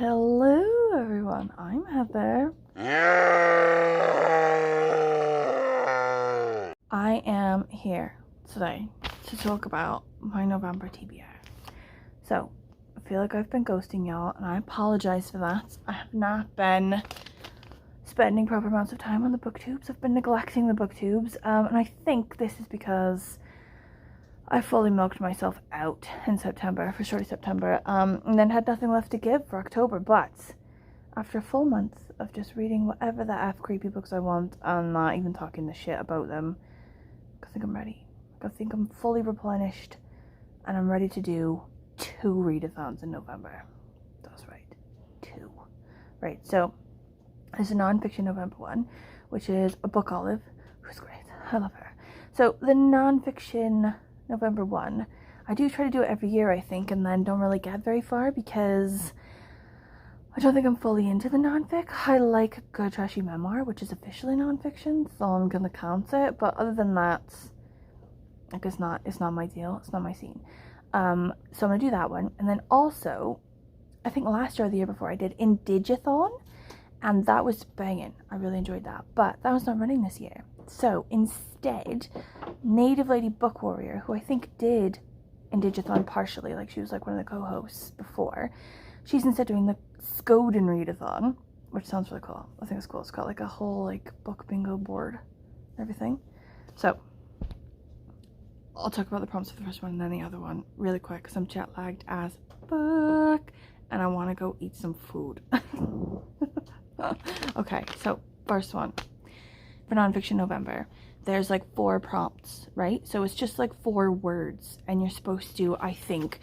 Hello everyone, I'm Heather. I am here today to talk about my November TBR. So, I feel like I've been ghosting y'all, and I apologize for that. I have not been spending proper amounts of time on the booktubes. I've been neglecting the booktubes, and I think this is because I fully milked myself out in September, for shorty September, and then had nothing left to give for October. But after a full month of just reading whatever the F creepy books I want and not even talking the shit about them, I think I'm ready. I think I'm fully replenished, and I'm ready to do 2 readathons in November. That's right, 2. Right, so there's a Nonfiction November one, which is abookolive, who's great. I love her. So the Nonfiction November one, I do try to do it every year, I think, and then don't really get very far because I don't think I'm fully into the nonfic. I like a good trashy memoir, which is officially nonfiction, so I'm gonna count it. But other than that, like it's not my deal. It's not my scene. So I'm gonna do that one, and then also, I think last year or the year before I did Indigenous, and that was banging. I really enjoyed that, but that was not running this year. So instead, Native Lady Book Warrior, who I think did Indigenous partially, like she was like one of the co-hosts before, she's instead doing the Skoden readathon, which sounds really cool. I think it's cool. It's got like a whole like book bingo board and everything. So I'll talk about the prompts for the first one and then the other one really quick because I'm jet lagged as fuck and I want to go eat some food. Okay, so first one for Nonfiction November, there's like 4 prompts, right? So it's just like 4 words, and you're supposed to, I think,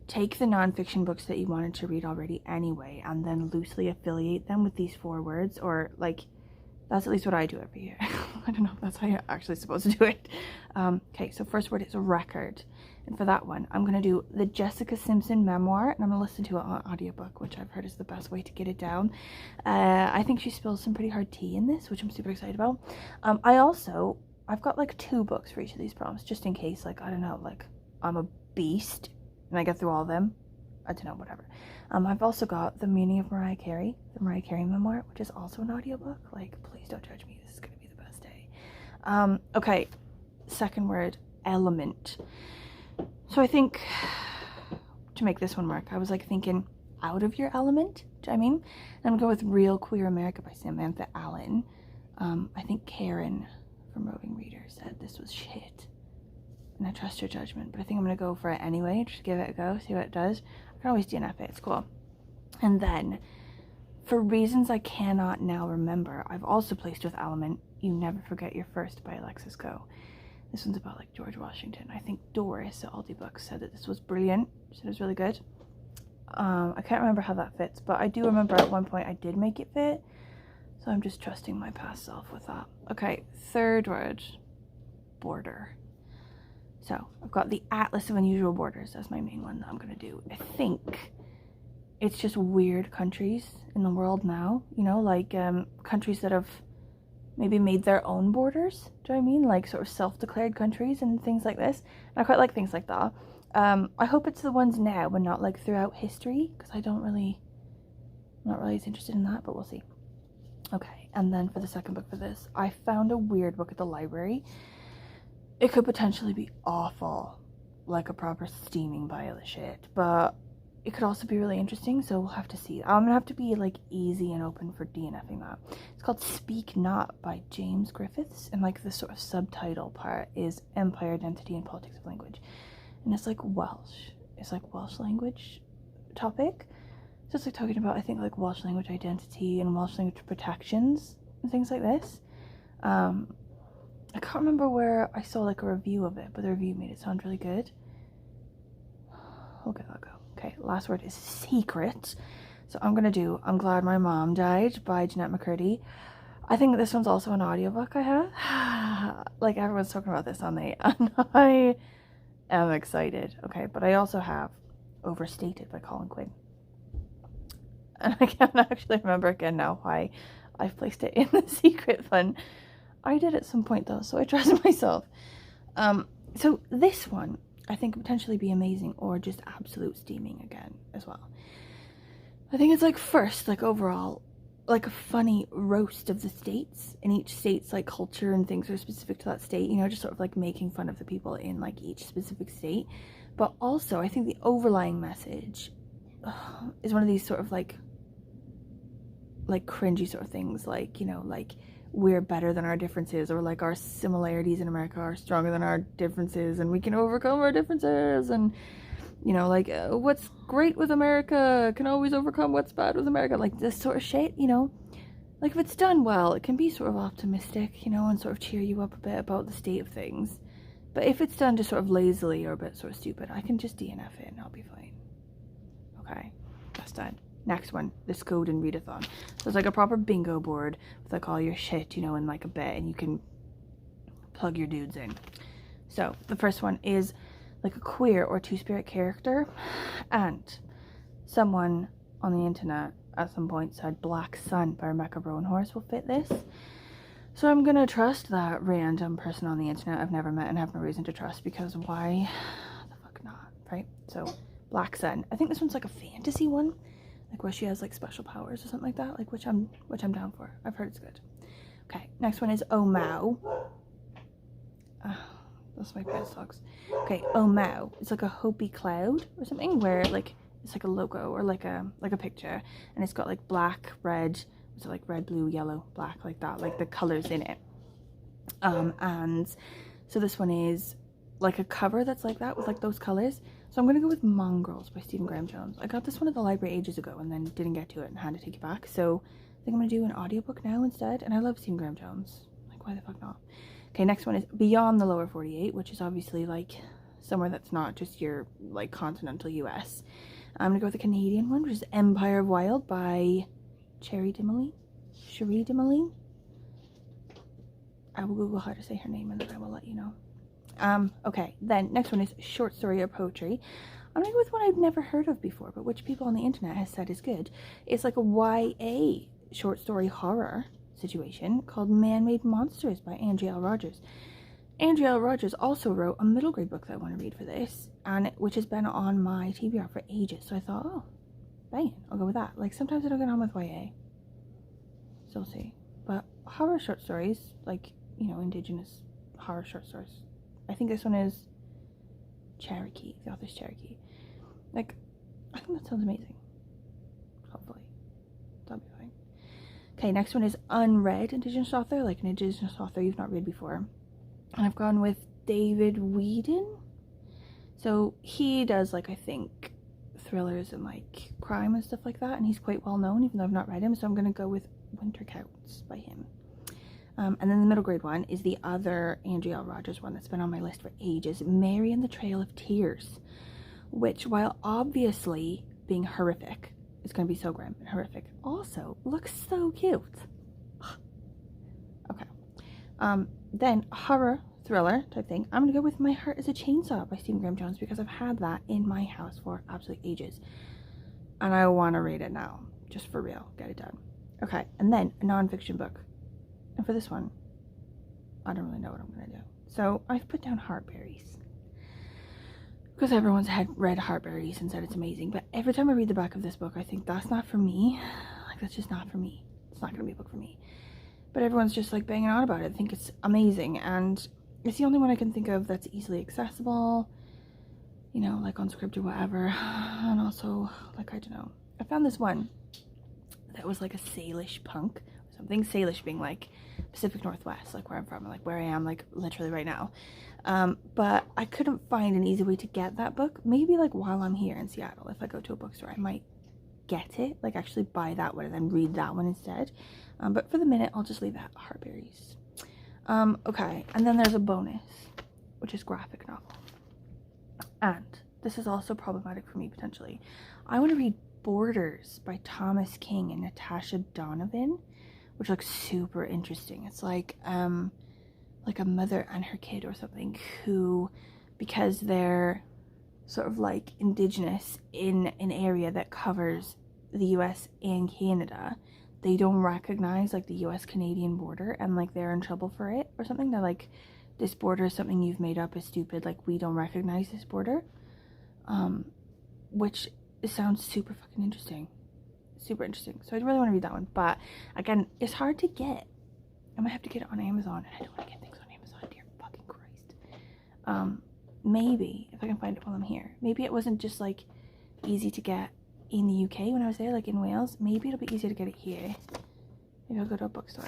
take the nonfiction books that you wanted to read already anyway and then loosely affiliate them with these 4 words, or like that's at least what I do every year. I don't know if that's how you're actually supposed to do it. Okay, so first word is record, and for that one I'm gonna do the Jessica Simpson memoir, and I'm gonna listen to it on audiobook, which I've heard is the best way to get it down. I think she spills some pretty hard tea in this, which I'm super excited about. I've got like 2 books for each of these prompts, just in case, like, I don't know, like I'm a beast and I get through all of them. I don't know, whatever. I've also got The Meaning of Mariah Carey, the Mariah Carey memoir, which is also an audiobook. Like, please don't judge me. This is going to be the best day. Okay, second word, element. So I think to make this one work, I was like thinking out of your element. Do you know what I mean? And I'm going to go with Real Queer America by Samantha Allen. I think Karen from Roving Reader said this was shit, and I trust your judgment, but I think I'm going to go for it anyway. Just give it a go, see what it does. I can always DNF it, it's cool. And then, for reasons I cannot now remember, I've also placed with Element, You Never Forget Your First by Alexis Coe. This one's about like George Washington. I think Doris at Aldi Books said that this was brilliant. She said it was really good. I can't remember how that fits, but I do remember at one point I did make it fit, so I'm just trusting my past self with that. Okay, third word, border. So I've got the Atlas of Unusual Borders. That's my main one that I'm going to do. I think it's just weird countries in the world now, you know, like countries that have maybe made their own borders. Do you know what I mean? Like sort of self-declared countries and things like this. And I quite like things like that. I hope it's the ones now and not like throughout history, because I'm not really as interested in that, but we'll see. Okay, and then for the second book for this, I found a weird book at the library. It could potentially be awful, like a proper steaming pile of shit, but it could also be really interesting, so we'll have to see. I'm gonna have to be like easy and open for DNFing that. It's called Speak Not by James Griffiths, and like the sort of subtitle part is Empire, Identity, and Politics of Language. And it's like Welsh. It's like Welsh language topic. So it's like talking about, I think, like Welsh language identity and Welsh language protections and things like this. I can't remember where I saw like a review of it, but the review made it sound really good. Okay, I'll go. Okay, last word is secret. So I'm gonna do I'm Glad My Mom Died by Jeanette McCurdy. I think this one's also an audiobook I have. Like everyone's talking about this on the, and I am excited. Okay, but I also have Overstated by Colin Quinn. And I can't actually remember again now why I've placed it in the secret fun. I did at some point though, so I trust myself. So this one I think could potentially be amazing, or just absolute steaming again as well. I think it's like first, like overall, like a funny roast of the states, and each state's like culture and things are specific to that state, you know, just sort of like making fun of the people in like each specific state. But also I think the overlying message is one of these sort of like cringy sort of things, like, you know, like we're better than our differences, or like our similarities in America are stronger than our differences and we can overcome our differences, and you know, like what's great with America can always overcome what's bad with America, like this sort of shit, you know. Like if it's done well, it can be sort of optimistic, you know, and sort of cheer you up a bit about the state of things. But if it's done just sort of lazily or a bit sort of stupid, I can just DNF it and I'll be fine. Okay, that's done. Next one, this code and readathon. So it's like a proper bingo board with like all your shit, you know, in like a bit, and you can plug your dudes in. So the first one is like a queer or two-spirit character, and someone on the internet at some point said Black Sun by Rebecca Roanhorse will fit this. So I'm gonna trust that random person on the internet I've never met and have no reason to trust, because why the fuck not, right? So Black Sun. I think this one's like a fantasy one, like where she has like special powers or something like that, like which I'm down for. I've heard it's good. Okay, next one is Oh Mao. That's my pet socks. Okay, Oh Mao. It's like a Hopi cloud or something, where like it's like a logo or like a picture, and it's got like black, red, so like red, blue, yellow, black, like that, like the colors in it. And so this one is like a cover that's like that with like those colors. So I'm gonna go with Mongrels by Stephen Graham Jones. I got this one at the library ages ago and then didn't get to it and had to take it back. So I think I'm gonna do an audiobook now instead. And I love Stephen Graham Jones. Like, why the fuck not? Okay, next one is Beyond the Lower 48, which is obviously like somewhere that's not just your like continental US. I'm gonna go with the Canadian one, which is Empire of Wild by Cherie Dimaline. I will Google how to say her name and then I will let you know. Okay, then next one is short story or poetry. I'm gonna go with one I've never heard of before, but which people on the internet has said is good. It's like a YA short story horror situation called Man-Made Monsters by Andrea L. Rogers. Andrea L. Rogers also wrote a middle grade book that I want to read for this, and which has been on my TBR for ages. So I thought, oh, bang, I'll go with that. Like sometimes I don't get on with YA, so we'll see. But horror short stories, like, you know, Indigenous horror short stories. I think this one is Cherokee. The author's Cherokee. Like, I think that sounds amazing. Hopefully, that'll be fine. Okay, next one is unread Indigenous author, like an Indigenous author you've not read before. And I've gone with David Whedon. So he does, like, I think thrillers and like crime and stuff like that, and he's quite well known even though I've not read him, so I'm gonna go with Winter Counts by him. And then the middle grade one is the other Andrea L. Rogers one that's been on my list for ages, Mary and the Trail of Tears, which, while obviously being horrific, is going to be so grim and horrific, also looks so cute. Okay. Then horror thriller type thing, I'm going to go with My Heart is a Chainsaw by Stephen Graham Jones, because I've had that in my house for absolute ages. And I want to read it now. Just for real. Get it done. Okay. And then a nonfiction book. And for this one, I don't really know what I'm going to do. So I've put down Heartberries, because everyone's read Heartberries and said it's amazing. But every time I read the back of this book, I think that's not for me. Like, that's just not for me. It's not going to be a book for me. But everyone's just like banging on about it. I think it's amazing. And it's the only one I can think of that's easily accessible, you know, like on Scribd or whatever. And also, like, I don't know. I found this one that was like a Salish punk or something. Salish being like Pacific Northwest, like where I'm from, like where I am, like literally right now. But I couldn't find an easy way to get that book. Maybe like while I'm here in Seattle, if I go to a bookstore, I might get it, like actually buy that one and then read that one instead. But for the minute, I'll just leave it at Heartberries. Okay, and then there's a bonus, which is graphic novel. And this is also problematic for me potentially. I want to read Borders by Thomas King and Natasha Donovan, which looks super interesting. It's like a mother and her kid or something who, because they're sort of like Indigenous in an area that covers the US and Canada, they don't recognize like the US-Canadian border, and like they're in trouble for it or something. They're like, this border is something you've made up, is stupid, like we don't recognize this border. Which sounds super fucking interesting. super interesting. So I really want to read that one. But again, it's hard to get. I might have to get it on Amazon, and I don't want to get things on Amazon, dear fucking Christ. Maybe, if I can find it while I'm here. Maybe it wasn't just, like, easy to get in the UK when I was there, like in Wales. Maybe it'll be easier to get it here. Maybe I'll go to a bookstore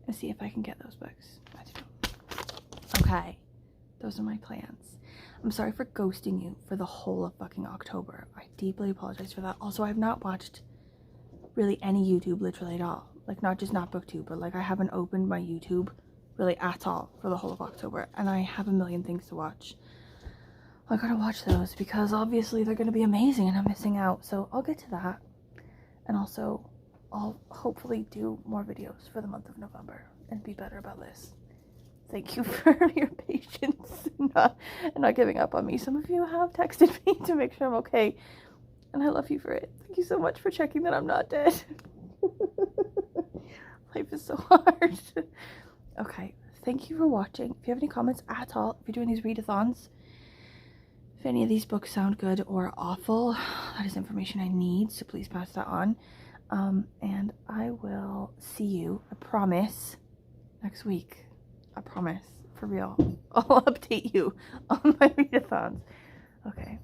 and see if I can get those books. I don't know. Okay, those are my plans. I'm sorry for ghosting you for the whole of fucking October. I deeply apologize for that. Also, I've not watched really any YouTube literally at all. Like, not just not booktube, but like I haven't opened my YouTube really at all for the whole of October, and I have a million things to watch. I gotta watch those because obviously they're gonna be amazing and I'm missing out. So I'll get to that, and also I'll hopefully do more videos for the month of November and be better about this. Thank you for your patience and not giving up on me. Some of you have texted me to make sure I'm okay, and I love you for it. Thank you so much for checking that I'm not dead. Life is so hard. Okay, thank you for watching. If you have any comments at all, if you're doing these readathons, if any of these books sound good or awful, that is information I need, so please pass that on. And I will see you, I promise, next week. I promise, for real. I'll update you on my readathons. Okay.